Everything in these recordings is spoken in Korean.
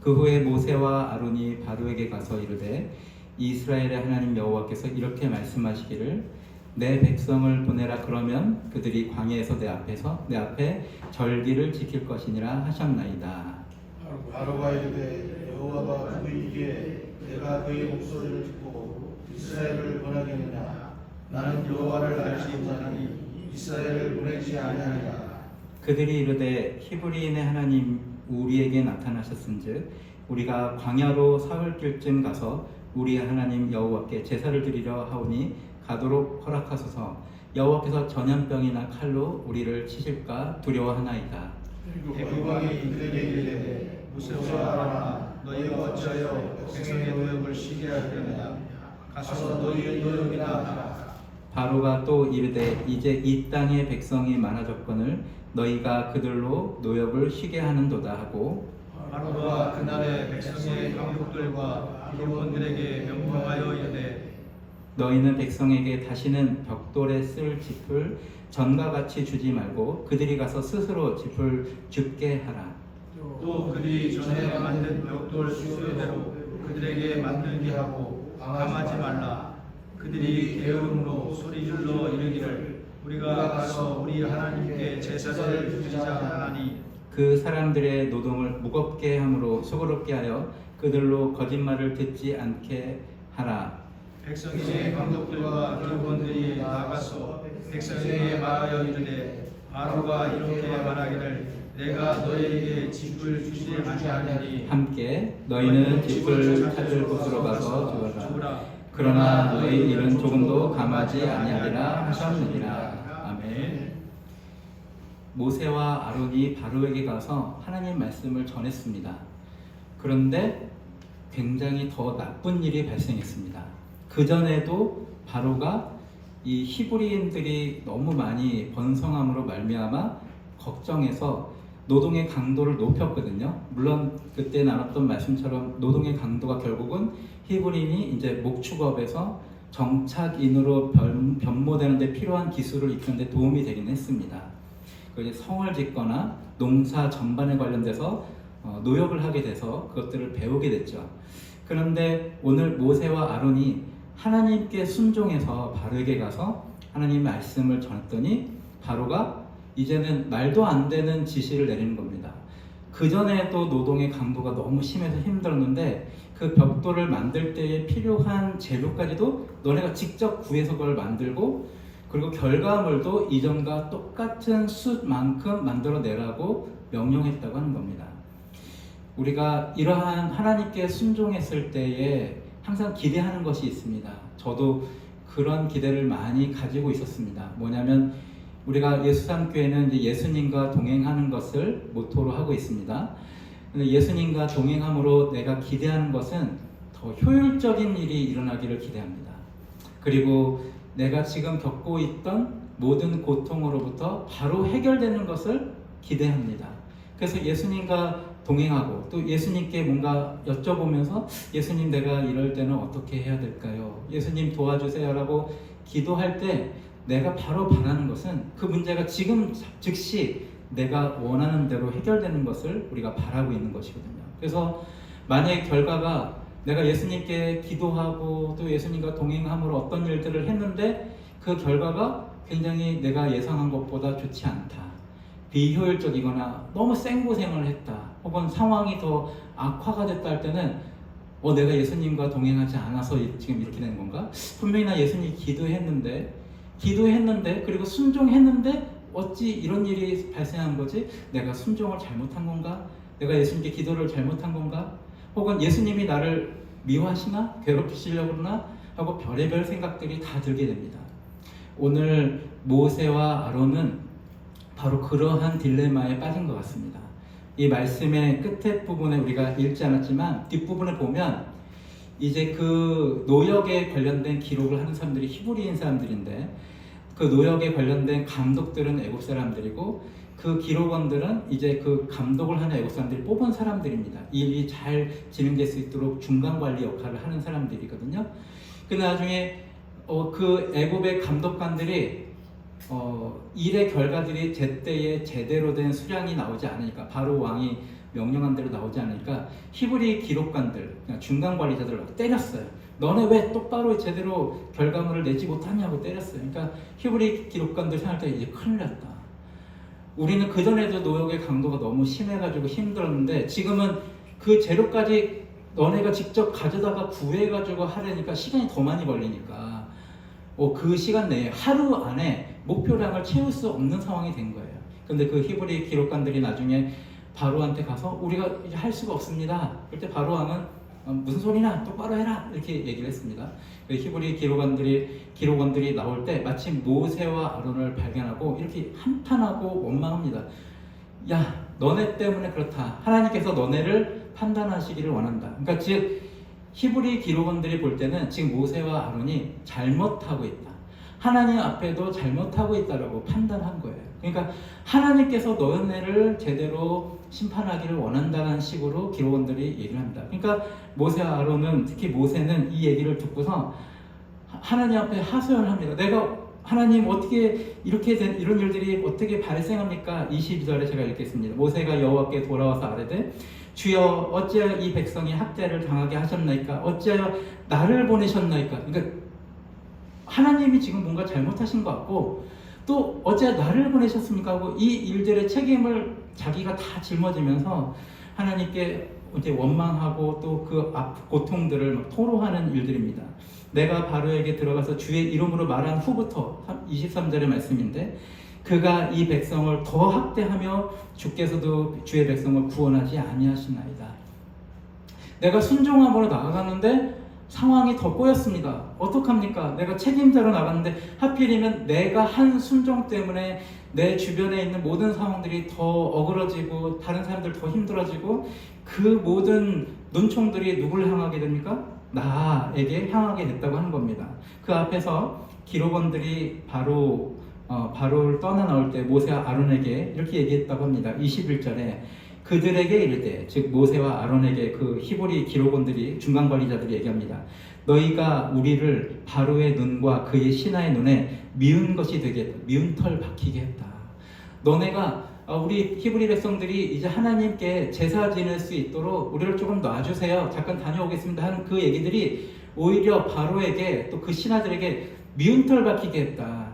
그 후에 모세와 아론이 바로에게 가서 이르되 이스라엘의 하나님 여호와께서 이렇게 말씀하시기를 내 백성을 보내라 그러면 그들이 광야에서 내 앞에 절기를 지킬 것이니라 하셨나이다. 바로가 이르되 여호와가 그에게 내가 그의 목소리를 듣고 이스라엘을 보내겠느냐 나는 여호와를 알지 못하니 이스라엘을 보내지 아니하리라. 그들이 이르되 히브리인의 하나님 우리에게 나타나셨은즉 우리가 광야로 사흘길쯤 가서 우리 하나님 여호와께 제사를 드리려 하오니 가도록 허락하소서. 여호와께서 전염병이나 칼로 우리를 치실까 두려워하나이다. 백성이 그들에게 이르되 모세와 아론아 너희가 어찌하여 백성의 노역을 쉬게 하려느냐 가서 너희의 노역이나 하라. 바로가 또 이르되 이제 이 땅의 백성이 많아졌거늘 너희가 그들로 노역을 쉬게 하는도다 하고 바로가 그날의 백성의 강독들과 기록원들에게 명령하여 이르되 너희는 백성에게 다시는 벽돌에 쓸 짚을 전과 같이 주지 말고 그들이 가서 스스로 짚을 줍게 하라. 또 그들이 전에 만든 벽돌 수요대로 그들에게 만들게 하고 강하지 말라. 그들이 게으름으로 소리질러 이르기를 우리가 가서 우리 하나님께 제사를 드리자 하나니 그 사람들의 노동을 무겁게 함으로 수고롭게 하여 그들로 거짓말을 듣지 않게 하라. 백성의 강독들과 기록원들이 나가서 백성에게 말하여 이르되 바로가 이렇게 말하기를 내가 너희에게 짚을 주지 아니하니 함께 너희는 짚을 찾을 곳으로 가서 주어라. 그러나 너희 일은 조금도 감하지 아니하리라 하셨느니라. 아멘. 모세와 아론이 바로에게 가서 하나님 말씀을 전했습니다. 그런데 굉장히 더 나쁜 일이 발생했습니다. 그 전에도 바로가 이 히브리인들이 너무 많이 번성함으로 말미암아 걱정해서 노동의 강도를 높였거든요. 물론 그때 나눴던 말씀처럼 노동의 강도가 결국은 히브리인이 이제 목축업에서 정착인으로 변모되는 데 필요한 기술을 익히는 데 도움이 되긴 했습니다. 이제 성을 짓거나 농사 전반에 관련돼서 노역을 하게 돼서 그것들을 배우게 됐죠. 그런데 오늘 모세와 아론이 하나님께 순종해서 바로에게 가서 하나님 말씀을 전했더니 바로가 이제는 말도 안 되는 지시를 내리는 겁니다. 그전에도 노동의 강도가 너무 심해서 힘들었는데 그 벽돌을 만들 때에 필요한 재료까지도 너네가 직접 구해서 그걸 만들고 그리고 결과물도 이전과 똑같은 숫만큼 만들어내라고 명령했다고 하는 겁니다. 우리가 이러한 하나님께 순종했을 때에 항상 기대하는 것이 있습니다. 저도 그런 기대를 많이 가지고 있었습니다. 뭐냐면 우리가 예수삼교회는 이제 예수님과 동행하는 것을 모토로 하고 있습니다. 근데 예수님과 동행함으로 내가 기대하는 것은 더 효율적인 일이 일어나기를 기대합니다. 그리고 내가 지금 겪고 있던 모든 고통으로부터 바로 해결되는 것을 기대합니다. 그래서 예수님과 동행하고 또 예수님께 뭔가 여쭤보면서 예수님 내가 이럴 때는 어떻게 해야 될까요? 예수님 도와주세요 라고 기도할 때 내가 바로 바라는 것은 그 문제가 지금 즉시 내가 원하는 대로 해결되는 것을 우리가 바라고 있는 것이거든요. 그래서 만약에 결과가 내가 예수님께 기도하고 또 예수님과 동행함으로 어떤 일들을 했는데 그 결과가 굉장히 내가 예상한 것보다 좋지 않다. 비효율적이거나 너무 생고생을 했다. 혹은 상황이 더 악화가 됐다 할 때는 내가 예수님과 동행하지 않아서 지금 이렇게 된 건가? 분명히 나 예수님 기도했는데 그리고 순종했는데 어찌 이런 일이 발생한 거지? 내가 순종을 잘못한 건가? 내가 예수님께 기도를 잘못한 건가? 혹은 예수님이 나를 미워하시나? 괴롭히시려고 그러나? 하고 별의별 생각들이 다 들게 됩니다. 오늘 모세와 아론은 바로 그러한 딜레마에 빠진 것 같습니다. 이 말씀의 끝에 부분에 우리가 읽지 않았지만 뒷부분에 보면 이제 그 노역에 관련된 기록을 하는 사람들이 히브리인 사람들인데 그 노역에 관련된 감독들은 애국 사람들이고 그 기록원들은 이제 그 감독을 하는 애국 사람들이 뽑은 사람들입니다. 일이 잘 진행될 수 있도록 중간관리 역할을 하는 사람들이거든요. 그 나중에 그 애국의 감독관들이 일의 결과들이 제때에 제대로 된 수량이 나오지 않으니까 바로 왕이 명령한 대로 나오지 않으니까 히브리 기록관들, 중간 관리자들을 막 때렸어요. 너네 왜 똑바로 제대로 결과물을 내지 못하냐고 때렸어요. 그러니까 히브리 기록관들 생각할 때 이제 큰일 났다. 우리는 그전에도 노역의 강도가 너무 심해가지고 힘들었는데 지금은 그 재료까지 너네가 직접 가져다가 구해가지고 하려니까 시간이 더 많이 걸리니까 그 시간 내에 하루 안에 목표량을 채울 수 없는 상황이 된 거예요. 근데 그 히브리 기록관들이 나중에 바로한테 가서 우리가 이제 할 수가 없습니다. 그때 바로 왕은 무슨 소리나 똑바로 해라 이렇게 얘기를 했습니다. 히브리 기록원들이 나올 때 마침 모세와 아론을 발견하고 이렇게 한탄하고 원망합니다. 야, 너네 때문에 그렇다. 하나님께서 너네를 판단하시기를 원한다. 그러니까 즉 히브리 기록원들이 볼 때는 지금 모세와 아론이 잘못하고 있다. 하나님 앞에도 잘못하고 있다라고 판단한 거예요. 그러니까 하나님께서 너네를 제대로 심판하기를 원한다는 식으로 기록원들이 얘기를 합니다. 그러니까 모세와 아론은, 특히 모세는 이 얘기를 듣고서 하나님 앞에 하소연을 합니다. 내가 하나님 어떻게 이렇게 된 이런 일들이 어떻게 발생합니까? 22절에 제가 읽겠습니다. 모세가 여호와께 돌아와서 아뢰되 주여 어찌하여 이 백성이 학대를 당하게 하셨나이까? 어찌하여 나를 보내셨나이까? 그러니까 하나님이 지금 뭔가 잘못하신 것 같고 또 어찌하여 나를 보내셨습니까? 하고 이 일들의 책임을 자기가 다 짊어지면서 하나님께 이제 원망하고 또 그 고통들을 막 토로하는 일들입니다. 내가 바로에게 들어가서 주의 이름으로 말한 후부터 23절의 말씀인데 그가 이 백성을 더 학대하며 주께서도 주의 백성을 구원하지 아니하시나이다. 내가 순종함으로 나아갔는데 상황이 더 꼬였습니다. 어떡합니까? 내가 책임자로 나갔는데 하필이면 내가 한 순종 때문에 내 주변에 있는 모든 상황들이 더 어그러지고 다른 사람들 더 힘들어지고 그 모든 눈총들이 누굴 향하게 됩니까? 나에게 향하게 됐다고 하는 겁니다. 그 앞에서 기록원들이 바로를 떠나 나올 때 모세와 아론에게 이렇게 얘기했다고 합니다. 21절에 그들에게 이르되, 즉 모세와 아론에게 그 히브리 기록원들이 중간 관리자들이 얘기합니다. 너희가 우리를 바로의 눈과 그의 신하의 눈에 미운 것이 되게 했다. 미운 털 박히게 했다. 너네가 우리 히브리 백성들이 이제 하나님께 제사 지낼 수 있도록 우리를 조금 놔주세요. 잠깐 다녀오겠습니다 하는 그 얘기들이 오히려 바로에게 또 그 신하들에게 미운 털 박히게 했다.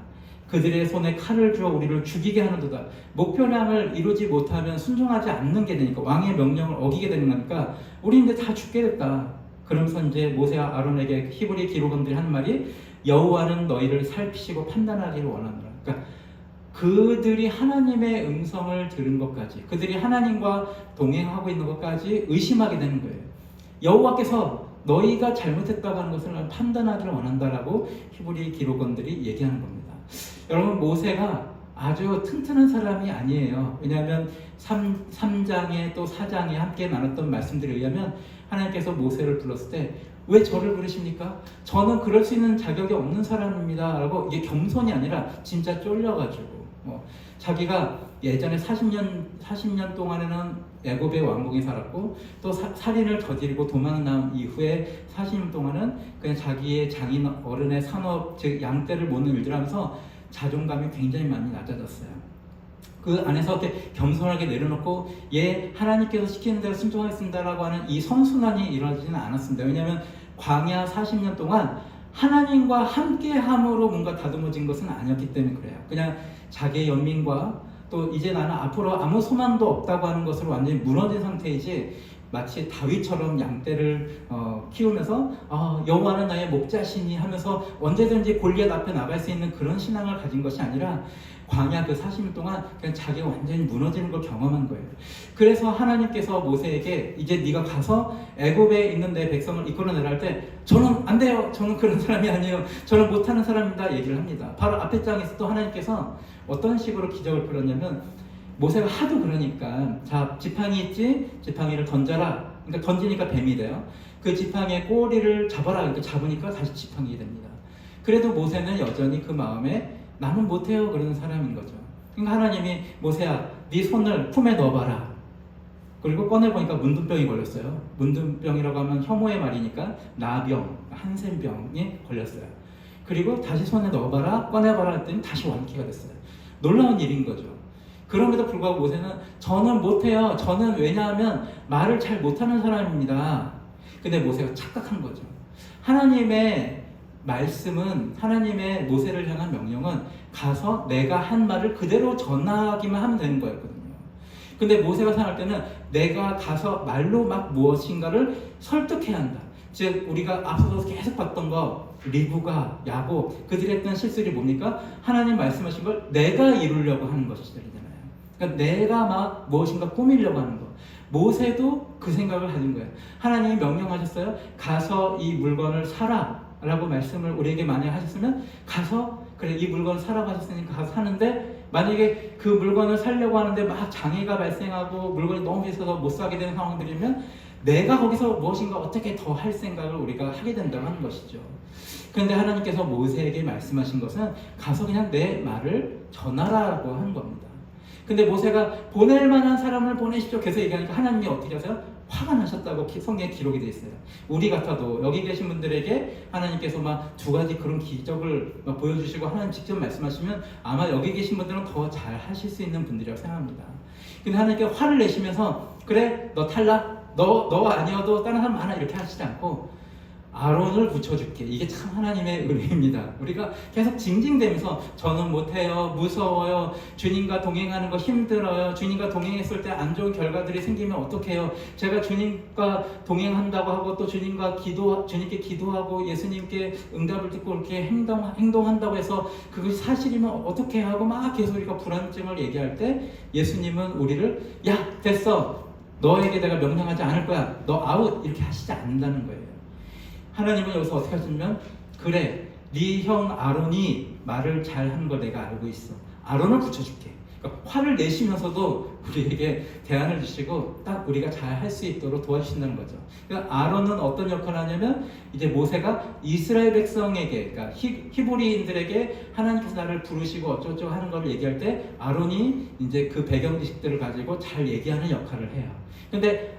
그들의 손에 칼을 주어 우리를 죽이게 하는도다. 목표량을 이루지 못하면 순종하지 않는 게 되니까 왕의 명령을 어기게 되는 거니까 우리 이제 다 죽게 됐다. 그러면서 이제 모세와 아론에게 히브리 기록원들이 하는 말이 여호와는 너희를 살피시고 판단하기를 원하노라. 그러니까 그들이 하나님의 음성을 들은 것까지, 그들이 하나님과 동행하고 있는 것까지 의심하게 되는 거예요. 여호와께서 너희가 잘못했다고 하는 것을 판단하기를 원한다라고 히브리 기록원들이 얘기하는 겁니다. 여러분, 모세가 아주 튼튼한 사람이 아니에요. 왜냐하면 3장에 또 4장에 함께 나눴던 말씀들에 의하면 하나님께서 모세를 불렀을 때 왜 저를 부르십니까? 저는 그럴 수 있는 자격이 없는 사람입니다 라고, 이게 겸손이 아니라 진짜 쫄려가지고 자기가 예전에 40년 동안에는 애굽의 왕궁에 살았고 또 살인을 저지르고 도망 나온 이후에 40년 동안은 그냥 자기의 장인 어른의 산업, 즉 양떼를 모는 일들 하면서 자존감이 굉장히 많이 낮아졌어요. 그 안에서 이렇게 겸손하게 내려놓고 하나님께서 시키는 대로 순종하겠습니다라고 하는 이 선순환이 이루어지지는 않았습니다. 왜냐하면 광야 40년 동안 하나님과 함께함으로 뭔가 다듬어진 것은 아니었기 때문에 그래요. 그냥 자기의 연민과 또 이제 나는 앞으로 아무 소망도 없다고 하는 것으로 완전히 무너진 상태이지, 마치 다윗처럼 양떼를 키우면서 여호와는 나의 목자시니 하면서 언제든지 골리앗 앞에 나갈 수 있는 그런 신앙을 가진 것이 아니라 광야 그 40년 동안 그냥 자기가 완전히 무너지는 걸 경험한 거예요. 그래서 하나님께서 모세에게 이제 네가 가서 애굽에 있는 내 백성을 이끌어내라 할 때 저는 안 돼요. 저는 그런 사람이 아니에요. 저는 못하는 사람입니다. 얘기를 합니다. 바로 앞에 장에서 또 하나님께서 어떤 식으로 기적을 풀었냐면, 모세가 하도 그러니까 자, 지팡이 있지? 지팡이를 던져라. 그러니까 던지니까 뱀이 돼요. 그 지팡이의 꼬리를 잡아라. 이렇게 잡으니까 다시 지팡이 됩니다. 그래도 모세는 여전히 그 마음에 나는 못해요 그러는 사람인 거죠. 그러니까 하나님이 모세야, 네 손을 품에 넣어봐라. 그리고 꺼내보니까 문둥병이 걸렸어요. 문둥병이라고 하면 혐오의 말이니까 나병, 한센병이 걸렸어요. 그리고 다시 손에 넣어봐라, 꺼내봐라 했더니 다시 완쾌가 됐어요. 놀라운 일인 거죠. 그럼에도 불구하고 모세는 저는 못해요. 저는 왜냐하면 말을 잘 못하는 사람입니다. 근데 모세가 착각한 거죠. 하나님의 말씀은, 하나님의 모세를 향한 명령은 가서 내가 한 말을 그대로 전하기만 하면 되는 거였거든요. 근데 모세가 생각할 때는 내가 가서 말로 막 무엇인가를 설득해야 한다. 즉 우리가 앞서서 계속 봤던 거, 리브가, 야곱, 그들이 했던 실수들이 뭡니까? 하나님 말씀하신 걸 내가 이루려고 하는 것이잖아요. 그러니까 내가 막 무엇인가 꾸미려고 하는 거. 모세도 그 생각을 가진 거예요. 하나님이 명령하셨어요. 가서 이 물건을 사라 라고 말씀을 우리에게 만약에 하셨으면 가서 그래 이 물건을 사라고 하셨으니까 가서 사는데, 만약에 그 물건을 사려고 하는데 막 장애가 발생하고 물건이 너무 비싸서 못 사게 되는 상황들이면 내가 거기서 무엇인가 어떻게 더 할 생각을 우리가 하게 된다고 하는 것이죠. 그런데 하나님께서 모세에게 말씀하신 것은 가서 그냥 내 말을 전하라고 하는 겁니다. 근데 모세가 보낼 만한 사람을 보내십시오 계속 얘기하니까 하나님이 어떻게 하세요? 화가 나셨다고 성경에 기록이 되어 있어요. 우리 같아도 여기 계신 분들에게 하나님께서 막 두 가지 그런 기적을 막 보여주시고 하나님 직접 말씀하시면 아마 여기 계신 분들은 더 잘 하실 수 있는 분들이라고 생각합니다. 근데 하나님께 화를 내시면서 그래 너 탈락, 너 아니어도 다른 사람 많아 이렇게 하시지 않고 아론을 붙여줄게. 이게 참 하나님의 은혜입니다. 우리가 계속 징징대면서 저는 못해요, 무서워요, 주님과 동행하는 거 힘들어요, 주님과 동행했을 때 안 좋은 결과들이 생기면 어떡해요, 제가 주님과 동행한다고 하고 또 주님께 기도하고 예수님께 응답을 듣고 이렇게 행동한다고 해서 그것이 사실이면 어떻게 하고 막 계속 우리가 불안증을 얘기할 때 예수님은 우리를 야 됐어, 너에게 내가 명령하지 않을 거야, 너 아웃 이렇게 하시지 않는다는 거예요. 하나님은 여기서 어떻게 하시냐면 그래 네 형 아론이 말을 잘하는 걸 내가 알고 있어, 아론을 붙여줄게. 그러니까 화를 내시면서도 우리에게 대안을 주시고 딱 우리가 잘 할 수 있도록 도와주신다는 거죠. 그러니까 아론은 어떤 역할을 하냐면 이제 모세가 이스라엘 백성에게, 그러니까 히브리인들에게 하나님께서 나를 부르시고 어쩌고저쩌고 하는 걸 얘기할 때 아론이 이제 그 배경 지식들을 가지고 잘 얘기하는 역할을 해요. 근데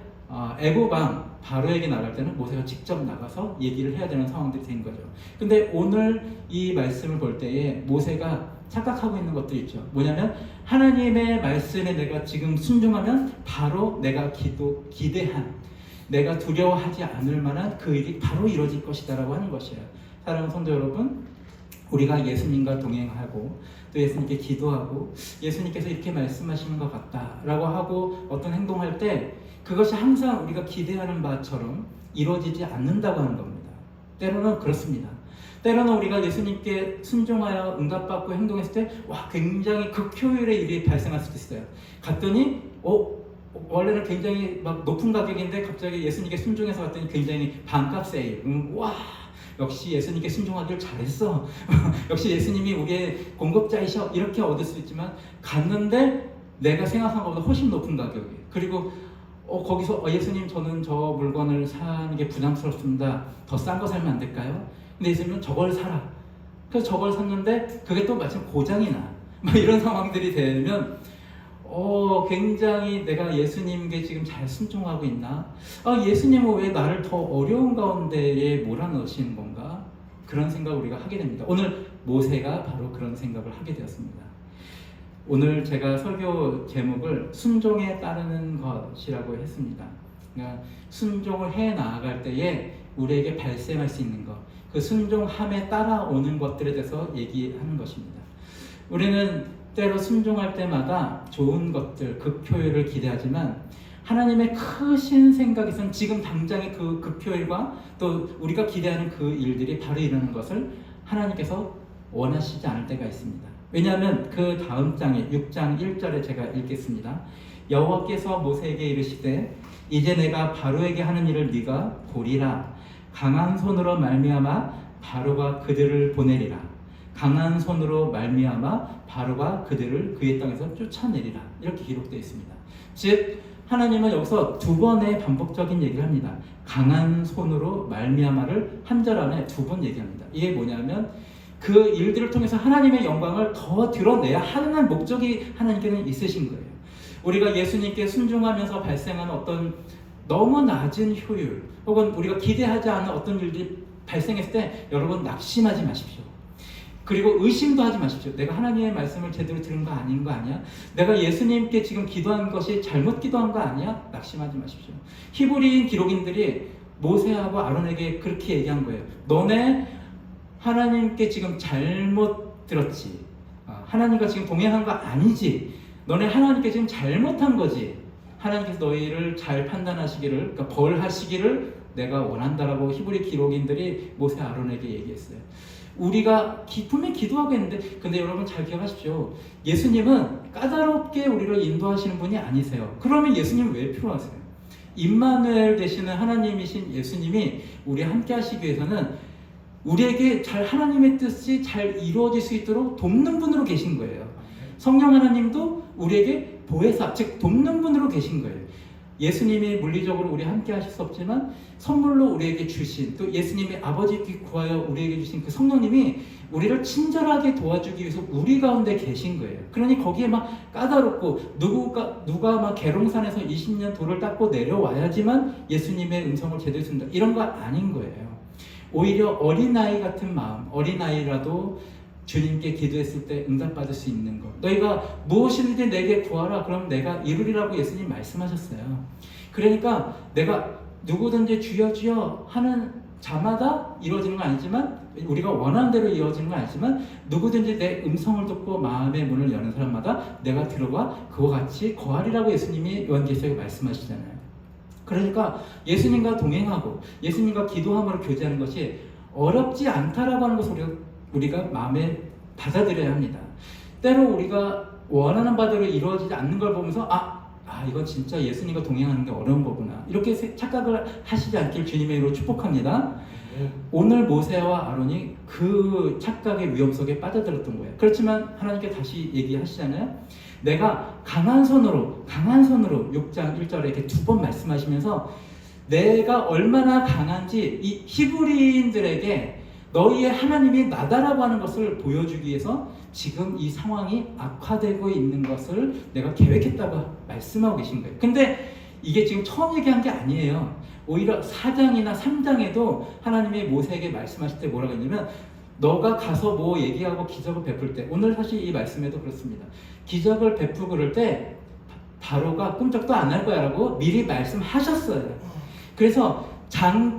애굽왕 바로에게 나갈 때는 모세가 직접 나가서 얘기를 해야 되는 상황들이 된 거죠. 근데 오늘 이 말씀을 볼 때에 모세가 착각하고 있는 것들이 있죠. 뭐냐면 하나님의 말씀에 내가 지금 순종하면 바로 내가 기대한, 내가 두려워하지 않을 만한 그 일이 바로 이루어질 것이다 라고 하는 것이에요. 사랑하는 성도 여러분, 우리가 예수님과 동행하고 또 예수님께 기도하고 예수님께서 이렇게 말씀하시는 것 같다 라고 하고 어떤 행동할 때 그것이 항상 우리가 기대하는 바처럼 이루어지지 않는다고 하는 겁니다. 때로는 그렇습니다. 때로는 우리가 예수님께 순종하여 응답받고 행동했을 때 와 굉장히 극효율의 일이 발생할 수도 있어요. 갔더니 원래는 굉장히 막 높은 가격인데 갑자기 예수님께 순종해서 갔더니 굉장히 반값 세일. 와 역시 예수님께 순종하길 잘했어. 역시 예수님이 우리의 공급자이셔. 이렇게 얻을 수 있지만 갔는데 내가 생각한 것보다 훨씬 높은 가격이에요. 그리고 거기서 예수님 저는 저 물건을 사는 게 부담스럽습니다. 더 싼 거 사면 안 될까요? 근데 예수님은 저걸 사라. 그래서 저걸 샀는데 그게 또 마침 고장이 나. 막 이런 상황들이 되면 굉장히 내가 예수님께 지금 잘 순종하고 있나? 예수님은 왜 나를 더 어려운 가운데에 몰아넣으시는 건가? 그런 생각을 우리가 하게 됩니다. 오늘 모세가 바로 그런 생각을 하게 되었습니다. 오늘 제가 설교 제목을 순종에 따르는 것이라고 했습니다. 그러니까 순종을 해 나아갈 때에 우리에게 발생할 수 있는 것, 그 순종함에 따라오는 것들에 대해서 얘기하는 것입니다. 우리는 때로 순종할 때마다 좋은 것들, 극효율을 기대하지만 하나님의 크신 생각에선 지금 당장의 그 극효율과 또 우리가 기대하는 그 일들이 바로 이루는 것을 하나님께서 원하시지 않을 때가 있습니다. 왜냐하면 그 다음 장에 6장 1절에 제가 읽겠습니다. 여호와께서 모세에게 이르시되 이제 내가 바로에게 하는 일을 네가 보리라. 강한 손으로 말미암아 바로가 그들을 보내리라. 강한 손으로 말미암아 바로가 그들을 그의 땅에서 쫓아내리라. 이렇게 기록되어 있습니다. 즉 하나님은 여기서 두 번의 반복적인 얘기를 합니다. 강한 손으로 말미암아를 한 절 안에 두 번 얘기합니다. 이게 뭐냐면 그 일들을 통해서 하나님의 영광을 더 드러내야 하는 목적이 하나님께는 있으신 거예요. 우리가 예수님께 순종하면서 발생하는 어떤 너무 낮은 효율 혹은 우리가 기대하지 않은 어떤 일들이 발생했을 때 여러분 낙심하지 마십시오. 그리고 의심도 하지 마십시오. 내가 하나님의 말씀을 제대로 들은 거 아닌 거 아니야? 내가 예수님께 지금 기도한 것이 잘못 기도한 거 아니야? 낙심하지 마십시오. 히브리인 기록인들이 모세하고 아론에게 그렇게 얘기한 거예요. 너네 하나님께 지금 잘못 들었지. 하나님과 지금 동행한 거 아니지. 너네 하나님께 지금 잘못한 거지. 하나님께서 너희를 잘 판단하시기를, 그러니까 벌하시기를 내가 원한다라고 히브리 기록인들이 모세 아론에게 얘기했어요. 우리가 분명히 기도하고 있는데, 근데 여러분 잘 기억하십시오. 예수님은 까다롭게 우리를 인도하시는 분이 아니세요. 그러면 예수님 왜 필요하세요? 임마누엘 되시는 하나님이신 예수님이 우리 함께 하시기 위해서는 우리에게 잘 하나님의 뜻이 잘 이루어질 수 있도록 돕는 분으로 계신 거예요. 성령 하나님도 우리에게 보혜사, 즉 돕는 분으로 계신 거예요. 예수님이 물리적으로 우리 함께 하실 수 없지만 선물로 우리에게 주신, 또 예수님이 아버지께 구하여 우리에게 주신 그 성령님이 우리를 친절하게 도와주기 위해서 우리 가운데 계신 거예요. 그러니 거기에 막 까다롭고 누가 막 계룡산에서 20년 돌을 닦고 내려와야지만 예수님의 음성을 제대로 듣는다, 이런 거 아닌 거예요. 오히려 어린아이 같은 마음, 어린아이라도 주님께 기도했을 때 응답받을 수 있는 것. 너희가 무엇이든지 내게 구하라, 그럼 내가 이루리라고 예수님 말씀하셨어요. 그러니까 내가 누구든지 주여 주여 하는 자마다 이루어지는 건 아니지만, 우리가 원하는 대로 이루어지는 건 아니지만, 누구든지 내 음성을 듣고 마음의 문을 여는 사람마다 내가 들어가 그와 같이 거하리라고 예수님이 요한계시록에 말씀하시잖아요. 그러니까 예수님과 동행하고 예수님과 기도함으로 교제하는 것이 어렵지 않다라고 하는 것을 우리가 마음에 받아들여야 합니다. 때로 우리가 원하는 바대로 이루어지지 않는 걸 보면서 이건 진짜 예수님과 동행하는 게 어려운 거구나, 이렇게 착각을 하시지 않길 주님의 이름으로 축복합니다. 오늘 모세와 아론이 그 착각의 위험 속에 빠져들었던 거예요. 그렇지만 하나님께 다시 얘기하시잖아요. 내가 강한 손으로 6장 1절에 이렇게 2번 말씀하시면서 내가 얼마나 강한지 이 히브리인들에게 너희의 하나님이 나다라고 하는 것을 보여주기 위해서 지금 이 상황이 악화되고 있는 것을 내가 계획했다고 말씀하고 계신 거예요. 근데 이게 지금 처음 얘기한 게 아니에요. 오히려 4장이나 3장에도 하나님이 모세에게 말씀하실 때 뭐라고 했냐면, 너가 가서 뭐 얘기하고 기적을 베풀 때, 오늘 사실 이 말씀에도 그렇습니다. 기적을 베풀고 그럴 때 바로가 꿈쩍도 안 할 거야 라고 미리 말씀하셨어요. 그래서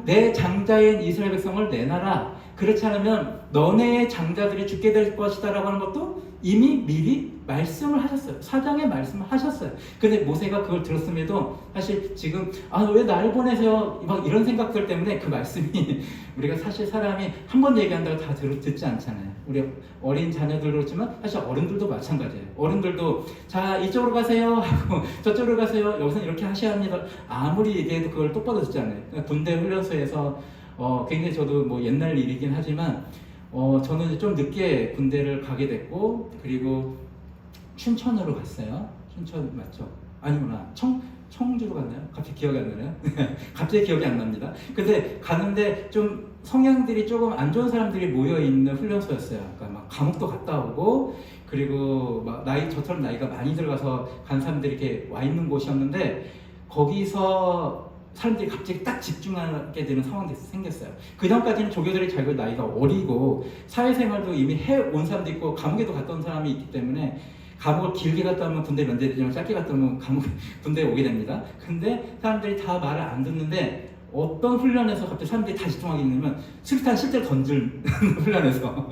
내 장자인 이스라엘 백성을 내놔라, 그렇지 않으면 너네의 장자들이 죽게 될 것이다 라고 하는 것도 이미 미리 말씀을 하셨어요. 4장에 말씀을 하셨어요. 근데 모세가 그걸 들었음에도 사실 지금 왜 나를 보내세요? 막 이런 생각들 때문에 그 말씀이 우리가 사실 사람이 한 번 얘기한다고 다 듣지 않잖아요. 우리 어린 자녀들도 그렇지만 사실 어른들도 마찬가지예요. 어른들도 자 이쪽으로 가세요 하고 저쪽으로 가세요, 여기서는 이렇게 하셔야 합니다, 아무리 얘기해도 그걸 똑바로 듣지 않아요. 군대 훈련소에서 굉장히 저도 뭐 옛날 일이긴 하지만 저는 좀 늦게 군대를 가게 됐고, 그리고 춘천으로 갔어요. 춘천 맞죠? 아니구나. 청주로 갔나요? 갑자기 기억이 안 나네요. 갑자기 기억이 안 납니다. 근데 가는데 좀 성향들이 조금 안 좋은 사람들이 모여 있는 훈련소였어요. 그러니까 막 감옥도 갔다 오고, 그리고 막 저처럼 나이가 많이 들어가서 간 사람들이 이렇게 와 있는 곳이었는데, 거기서 사람들이 갑자기 딱 집중하게 되는 상황이 생겼어요. 그 전까지는 조교들이 자기 나이가 어리고 사회생활도 이미 해온 사람도 있고 감옥에도 갔다 온 사람이 있기 때문에, 감옥을 길게 갔다 오면 군대 면제되지만 짧게 갔다 오면 군대에 오게 됩니다. 근데 사람들이 다 말을 안 듣는데, 어떤 훈련에서 갑자기 사람들이 다 집중하게 되면 수류탄 실제로 던질 훈련에서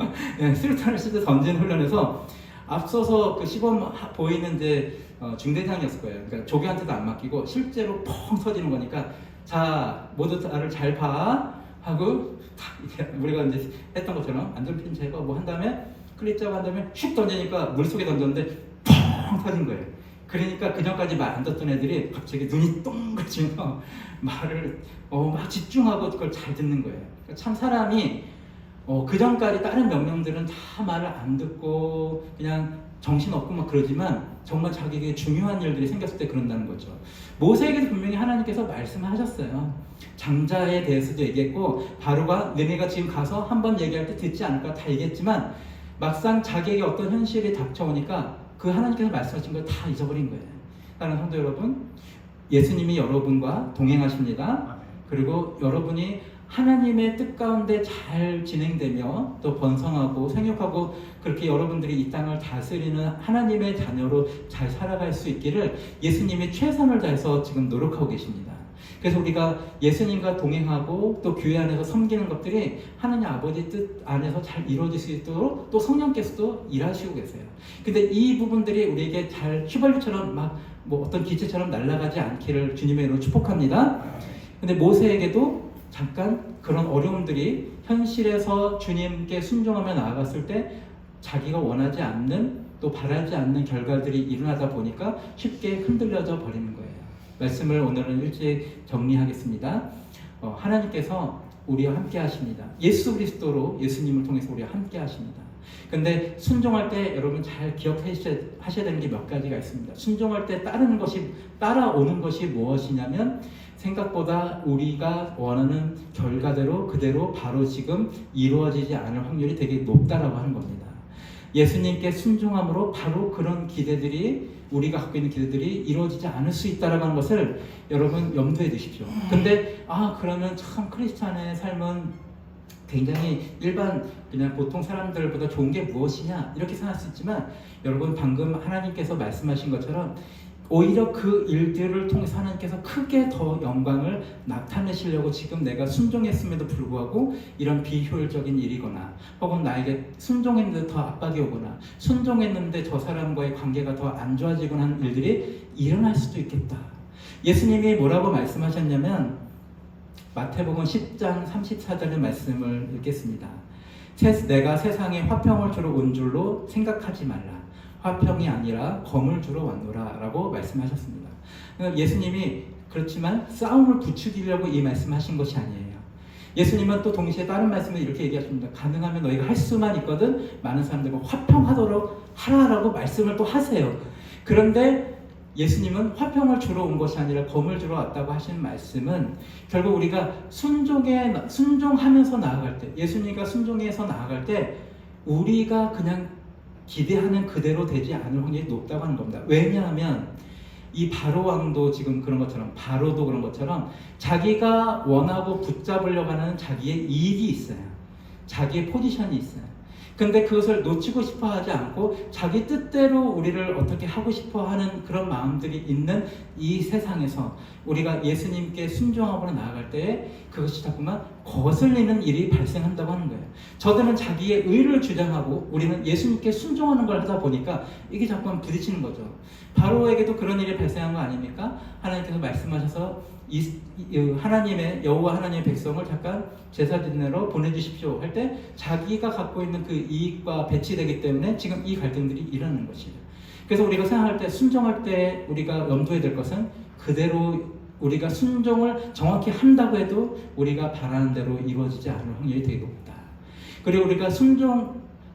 수류탄을 실제로 던지는 훈련에서 앞서서 그 시범 보이는 이제 중대장이었을 거예요. 그러니까 조교한테도 안 맡기고 실제로 펑 터지는 거니까, 자 모두 나를 잘 봐 하고 우리가 이제 했던 것처럼 안전핀 제거 뭐 한 다음에 클립 잡아 한 다음에 슉 던지니까 물속에 던졌는데 펑 터진 거예요. 그러니까 그 전까지 말 안 듣던 애들이 갑자기 눈이 동그라지면서 말을 막 집중하고 그걸 잘 듣는 거예요. 그러니까 참 사람이 그 전까지 다른 명령들은 다 말을 안 듣고 그냥 정신없고 막 그러지만, 정말 자기에게 중요한 일들이 생겼을 때 그런다는 거죠. 모세에게도 분명히 하나님께서 말씀하셨어요. 장자에 대해서도 얘기했고, 바로가 너네가 지금 가서 한번 얘기할 때 듣지 않을까 다 얘기했지만, 막상 자기에게 어떤 현실이 닥쳐오니까 그 하나님께서 말씀하신 걸 다 잊어버린 거예요. 사랑하는 성도 여러분, 예수님이 여러분과 동행하십니다. 그리고 여러분이 하나님의 뜻 가운데 잘 진행되며 또 번성하고 생육하고 그렇게 여러분들이 이 땅을 다스리는 하나님의 자녀로 잘 살아갈 수 있기를 예수님이 최선을 다해서 지금 노력하고 계십니다. 그래서 우리가 예수님과 동행하고 또 교회 안에서 섬기는 것들이 하나님 아버지 뜻 안에서 잘 이루어질 수 있도록 또 성령께서도 일하시고 계세요. 근데 이 부분들이 우리에게 잘 휘발유처럼 막 뭐 어떤 기체처럼 날아가지 않기를 주님의 이름으로 축복합니다. 근데 모세에게도 잠깐 그런 어려움들이 현실에서 주님께 순종하며 나아갔을 때 자기가 원하지 않는 또 바라지 않는 결과들이 일어나다 보니까 쉽게 흔들려져 버리는 거예요. 말씀을 오늘은 일찍 정리하겠습니다. 하나님께서 우리와 함께 하십니다. 예수 그리스도로 예수님을 통해서 우리와 함께 하십니다. 근데 순종할 때 여러분 잘 기억하셔야 되는 게 몇 가지가 있습니다. 순종할 때 따라오는 것이 무엇이냐면 생각보다 우리가 원하는 결과대로 그대로 바로 지금 이루어지지 않을 확률이 되게 높다라고 하는 겁니다. 예수님께 순종함으로 바로 그런 기대들이 우리가 갖고 있는 기대들이 이루어지지 않을 수 있다라고 하는 것을 여러분 염두에 두십시오. 근데 그러면 참 크리스찬의 삶은 굉장히 일반 그냥 보통 사람들보다 좋은 게 무엇이냐 이렇게 생각할 수 있지만 여러분 방금 하나님께서 말씀하신 것처럼 오히려 그 일들을 통해서 하나님께서 크게 더 영광을 나타내시려고 지금 내가 순종했음에도 불구하고 이런 비효율적인 일이거나 혹은 나에게 순종했는데 더 압박이 오거나 순종했는데 저 사람과의 관계가 더 안 좋아지거나 하는 일들이 일어날 수도 있겠다. 예수님이 뭐라고 말씀하셨냐면 마태복음 10장 34절의 말씀을 읽겠습니다. 내가 세상에 화평을 주러 온 줄로 생각하지 말라. 화평이 아니라 검을 주러 왔노라 라고 말씀하셨습니다. 예수님이 그렇지만 싸움을 부추기려고 이 말씀하신 것이 아니에요. 예수님은 또 동시에 다른 말씀을 이렇게 얘기하십니다. 가능하면 너희가 할 수만 있거든 많은 사람들과 화평하도록 하라라고 말씀을 또 하세요. 그런데 예수님은 화평을 주러 온 것이 아니라 검을 주러 왔다고 하시는 말씀은 결국 우리가 순종하면서 나아갈 때 예수님과 순종해서 나아갈 때 우리가 그냥 기대하는 그대로 되지 않을 확률이 높다고 하는 겁니다. 왜냐하면 이 바로 왕도 지금 그런 것처럼 바로도 그런 것처럼 자기가 원하고 붙잡으려고 하는 자기의 이익이 있어요. 자기의 포지션이 있어요. 근데 그것을 놓치고 싶어 하지 않고 자기 뜻대로 우리를 어떻게 하고 싶어 하는 그런 마음들이 있는 이 세상에서 우리가 예수님께 순종하고 나아갈 때 그것이 자꾸만 거슬리는 일이 발생한다고 하는 거예요. 저들은 자기의 의를 주장하고 우리는 예수님께 순종하는 걸 하다 보니까 이게 자꾸만 부딪히는 거죠. 바로에게도 그런 일이 발생한 거 아닙니까? 하나님께서 말씀하셔서 하나님의 여호와 하나님의 백성을 잠깐 제사 드리러 보내주십시오 할 때 자기가 갖고 있는 그 이익과 배치되기 때문에 지금 이 갈등들이 일어나는 것이죠. 그래서 우리가 생각할 때 순종할 때 우리가 염두에 될 것은 그대로 우리가 순종을 정확히 한다고 해도 우리가 바라는 대로 이루어지지 않을 확률이 되게 높다. 그리고 우리가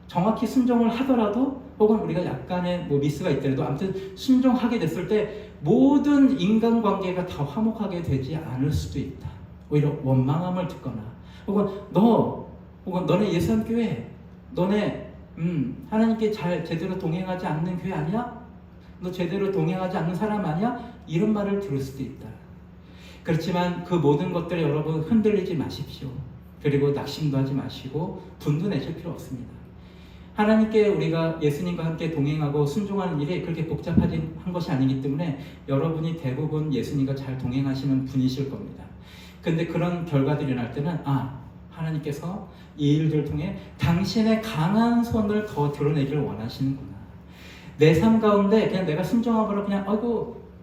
정확히 순종을 하더라도 혹은 우리가 약간의 미스가 있더라도 아무튼 순종하게 됐을 때 모든 인간관계가 다 화목하게 되지 않을 수도 있다. 오히려 원망함을 듣거나 혹은 너네 예수님교회 너네 하나님께 제대로 동행하지 않는 교회 아니야? 너 제대로 동행하지 않는 사람 아니야? 이런 말을 들을 수도 있다. 그렇지만 그 모든 것들에 여러분 흔들리지 마십시오. 그리고 낙심도 하지 마시고 분도 내실 필요 없습니다. 하나님께 우리가 예수님과 함께 동행하고 순종하는 일이 그렇게 복잡한 것이 아니기 때문에 여러분이 대부분 예수님과 잘 동행하시는 분이실 겁니다. 근데 그런 결과들이 날 때는 하나님께서 이 일들을 통해 당신의 강한 손을 더 드러내기를 원하시는구나. 내 삶 가운데 그냥 내가 순종함으로 그냥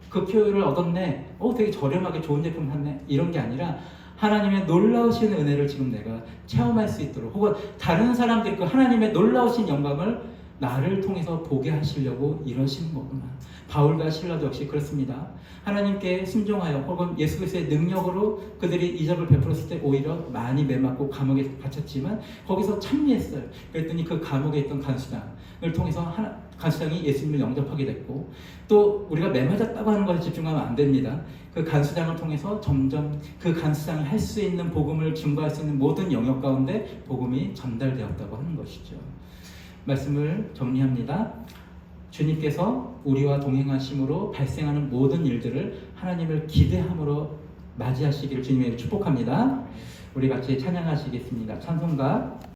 그 표현을 얻었네. 되게 저렴하게 좋은 제품 샀네. 이런 게 아니라 하나님의 놀라우신 은혜를 지금 내가 체험할 수 있도록 혹은 다른 사람들이 그 하나님의 놀라우신 영광을 나를 통해서 보게 하시려고 이러시는 거구나. 바울과 실라도 역시 그렇습니다. 하나님께 순종하여 혹은 예수 그리스도의 능력으로 그들이 이적을 베풀었을 때 오히려 많이 매맞고 감옥에 갇혔지만 거기서 찬미했어요. 그랬더니 그 감옥에 있던 간수장을 통해서 간수장이 예수님을 영접하게 됐고 또 우리가 매맞았다고 하는 것에 집중하면 안 됩니다. 그 간수장을 통해서 점점 그 간수장이 할 수 있는 복음을 증거할 수 있는 모든 영역 가운데 복음이 전달되었다고 하는 것이죠. 말씀을 정리합니다. 주님께서 우리와 동행하심으로 발생하는 모든 일들을 하나님을 기대함으로 맞이하시기를 주님의 축복합니다. 우리 같이 찬양하시겠습니다. 찬송가